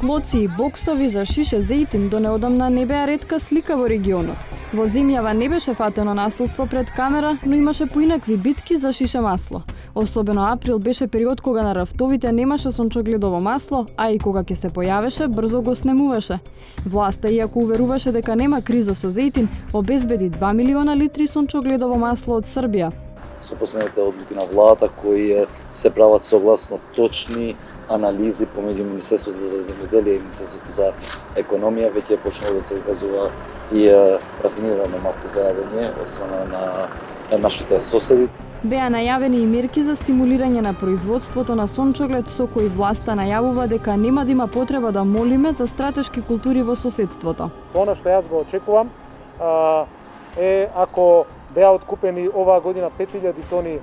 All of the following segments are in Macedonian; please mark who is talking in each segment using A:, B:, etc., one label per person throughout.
A: клоци и боксови за шише зејтин до неодамна не беа ретка слика во регионот. Во земјава не беше фатено насилство пред камера, но имаше поинакви битки за шише масло. Особено април беше период кога на рафтовите немаше сончогледово масло, а и кога ќе се појавеше, брзо го снемуваше. Власта, иако уверуваше дека нема криза со зејтин, обезбеди 2 милиона литри сончогледово масло од Србија.
B: Со последните одлуки на владата кои се прават согласно точни анализи помеѓу Министерството за земјоделие и Министерството за економија, веќе е почнало да се указува и рафинирано масло за јадење од страна на нашите соседи.
A: Беа најавени и мерки за стимулирање на производството на сончоглед, со кои власта најавува дека нема да има потреба да молиме за стратешки култури во соседството.
C: Она што јас го очекувам е ако беа откупени оваа година 5000 тони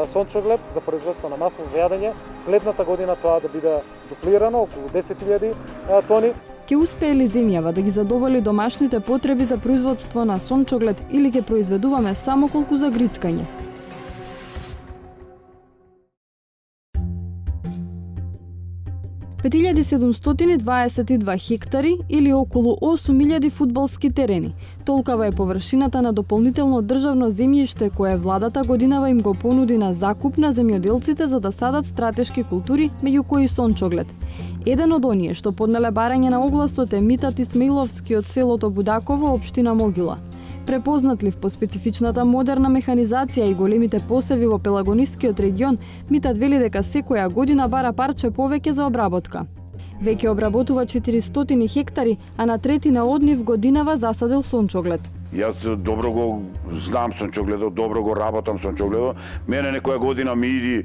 C: сончоглед за производство на масло за јадење, следната година тоа да биде дуплирано, околу 10.000 тони.
A: Ке успее ли земјава да ги задоволи домашните потреби за производство на сончоглед или ќе произведуваме само колку за грицкање? – 5722 хектари или околу 8000 фудбалски терени. Толкава е површината на дополнително државно земјиште кое владата годинава им го понуди на закуп на земјоделците за да садат стратешки култури, меѓу кои сончоглед. Еден од оние што поднеле барање на огласот е Митат Исмаиловски од селото Будаково, општина Могила. Препознатлив по специфичната модерна механизација и големите посеви во Пелагонискиот регион, Митат вели дека секоја година бара парче повеќе за обработка. Веќе обработува 400 хектари, а на третина од нив годинава засадил сончоглед.
D: Јас добро го знам сончогледот, добро го работам сончогледот. Мене некоја година ми иди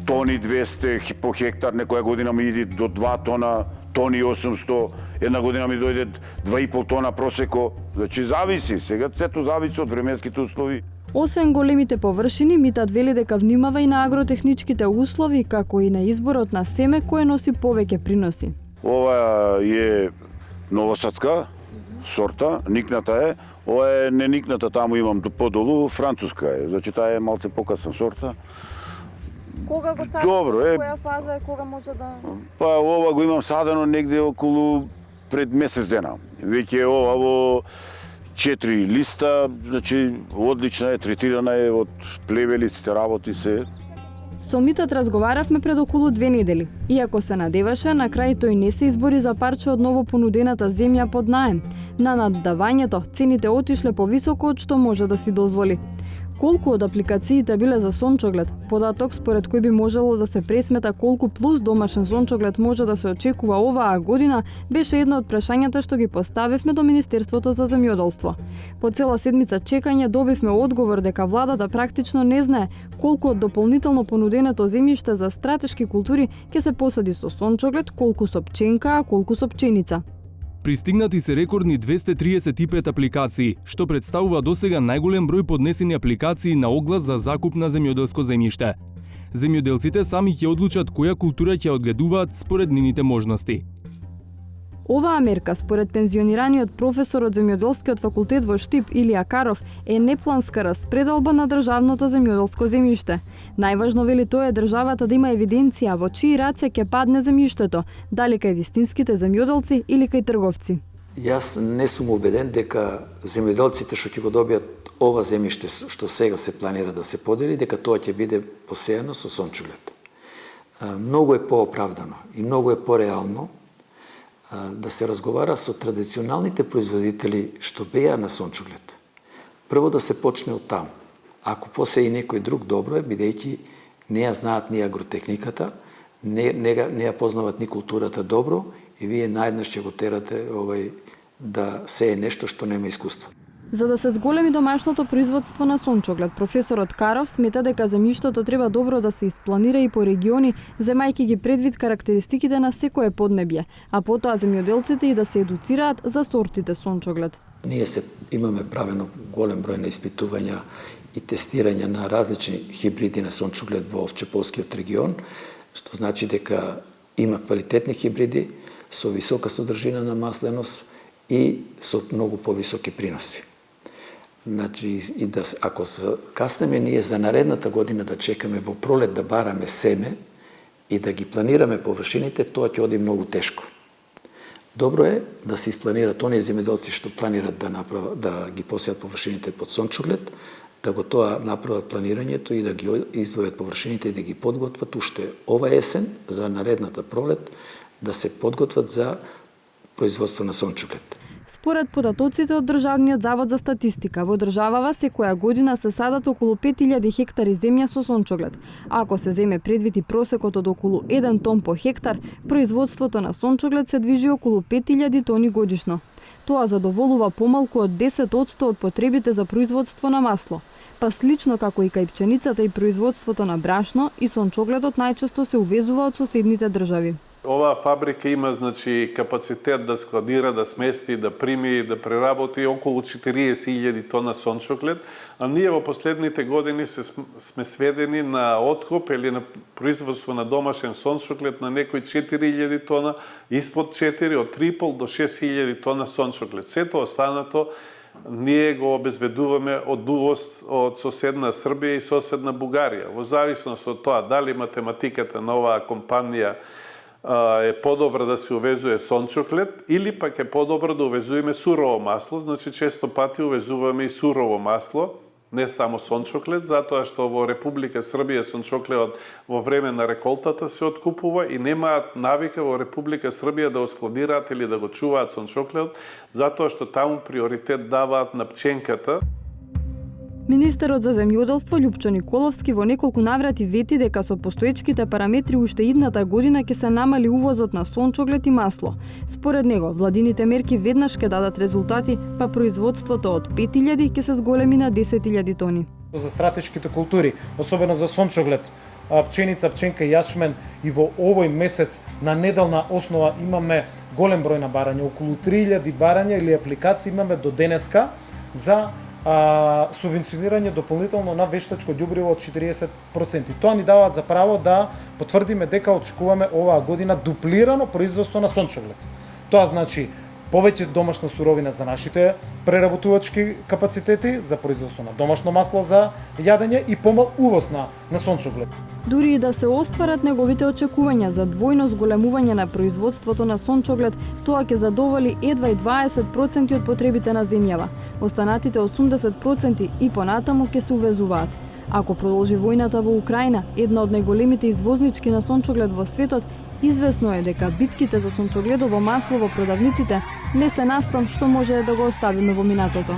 D: тони 200 по хектар, некоја година ми иди до 2 тона, тони 800, една година ми дојде 2,5 тона просеко. Значи зависи, сега сето зависи од временските услови.
A: Освен големите површини, Митат вели дека внимава и на агротехничките услови, како и на изборот на семе кое носи повеќе приноси.
D: Ова е новосадска сорта, никната е. Ова е неникната, таму имам подолу, француска е. Значи таа е малце покасна сорта.
A: Кога го садите?
D: Добро е.
A: Која фаза е, кога може да...
D: Па ова го имам садено негде околу пред месец дена. Веќе е ова во 4 листа, значи одлична е, третирана е од плевели, сите работи се.
A: Со Митат разговаравме пред околу 2 недели. Иако се надеваше, на крај тој не се избори за парче од ново понудената земја под наем. На наддавањето цените отишле повисоко од што може да си дозволи. Колку од апликациите биле за сончоглед, податок според кој би можело да се пресмета колку плюс домашен сончоглед може да се очекува оваа година, беше едно од прашањата што ги поставивме до Министерството за земјоделство. По цела седмица чекање добивме одговор дека владата практично не знае колку од дополнително понуденото земјиште за стратешки култури ќе се посади со сончоглед, колку со пченка, а колку со пченица.
E: Пристигнати се рекордни 235 апликации, што представува досега најголем број поднесени апликации на оглас за закуп на земјоделско земјиште. Земјоделците сами ќе одлучат која култура ќе одгледуваат според нивните можности.
A: Оваа мерка, според пензионираниот професор од земјоделскиот факултет во Штип Илија Каров, е непланска распределба на државното земјоделско земјиште. Најважно, вели тој, е државата да има евиденција во чии раце ќе падне земјиштето, дали кај вистинските земјоделци или кај трговци.
F: Јас не сум убеден дека земјоделците што ќе го добијат ова земјиште што сега се планира да се подели, дека тоа ќе биде посејано со сончоглед. Многу е пооправдано и многу е пореално да се разговара со традиционалните производители што беа на сончоглед. Прво да се почне од таму. Ако посеи некој друг, добро е, бидејќи не ја знаат ни агротехниката, не ја познават ни културата добро и вие наеднаш ќе го терате да сее нешто што нема искуство.
A: За да се зголеми домашното производство на сончоглед, професорот Каров смета дека земјиштето треба добро да се испланира и по региони, земајќи ги предвид карактеристиките на секое поднебје, а потоа земјоделците и да се едуцираат за сортите сончоглед.
F: Ние имаме правено голем број на испитувања и тестирања на различни хибриди на сончоглед во Овчеполскиот регион, што значи дека има квалитетни хибриди со висока содржина на масленост и со многу повисоки приноси. Значи, и да, ако се каснеме ние за наредната година да чекаме во пролет да бараме семе и да ги планираме површините, тоа ќе оди многу тешко. Добро е да се испланират оние земјоделци што планират да ги посеат површините под сончоглед, да го тоа направат планирањето и да ги издвојат површините и да ги подготват уште ова есен за наредната пролет, да се подготват за производство на сончоглед.
A: Според податоците од Државниот завод за статистика, во државава секоја година се садат околу 5000 хектари земја со сончоглед. А ако се земе предвид и просекот од околу 1 тон по хектар, производството на сончоглед се движи околу 5000 тони годишно. Тоа задоволува помалку од 10% од потребите за производство на масло. Па слично како и кај пченицата и производството на брашно, и сончогледот најчесто се увезува од соседните држави.
G: Оваа фабрика има капацитет да складира, да смести, да прими, да преработи околу 40.000 тона сончоглед, а ние во последните години сме сведени на откуп или на производство на домашен сончоглед на некои 4.000 тона, испод 4, од 3.5 до 6.000 тона сончоглед. Сето останато ние го обезбедуваме од увоз од соседна Србија и соседна Бугарија. Во зависност од тоа дали математиката на оваа компанија е подобро да се увезува сончоглед или пак е подобро да увезуваме сурово масло, значи често пати увезуваме и сурово масло, не само сончоглед, затоа што во Република Србија сончогледот во време на реколтата се откупува и немаат навика во Република Србија да го складираат или да го чуваат сончогледот, затоа што таму приоритет даваат на пченката.
A: Министерот за земјоделство Љупчо Николовски во неколку наврати вети дека со постоечките параметри уште идната година ќе се намали увозот на сончоглед и масло. Според него, владините мерки веднаш ќе дадат резултати, па производството од 5000 ќе се зголеми на 10.000 тони.
C: За стратешките култури, особено за сончоглед, пченица, пченка и јачмен, и во овој месец на неделна основа имаме голем број на барања, околу 3000 барања или апликации имаме до денеска за субвенционирање дополнително на вештачко ѓубриво од 40%. Тоа ни даваат за право да потврдиме дека очекуваме оваа година дуплирано производство на сончоглед. Тоа значи повеќе домашна суровина за нашите преработувачки капацитети, за производство на домашно масло за јадење и помал увоз на сончоглед.
A: Дури и да се остварат неговите очекувања за двојно зголемување на производството на сончоглед, тоа ќе задоволи едва и 20% од потребите на земјава. Останатите 80% и понатаму ќе се увезуваат. Ако продолжи војната во Украина, една од најголемите извознички на сончоглед во светот, известно е дека битките за сончогледово масло во продавниците не се настан што може да го оставиме во минатото.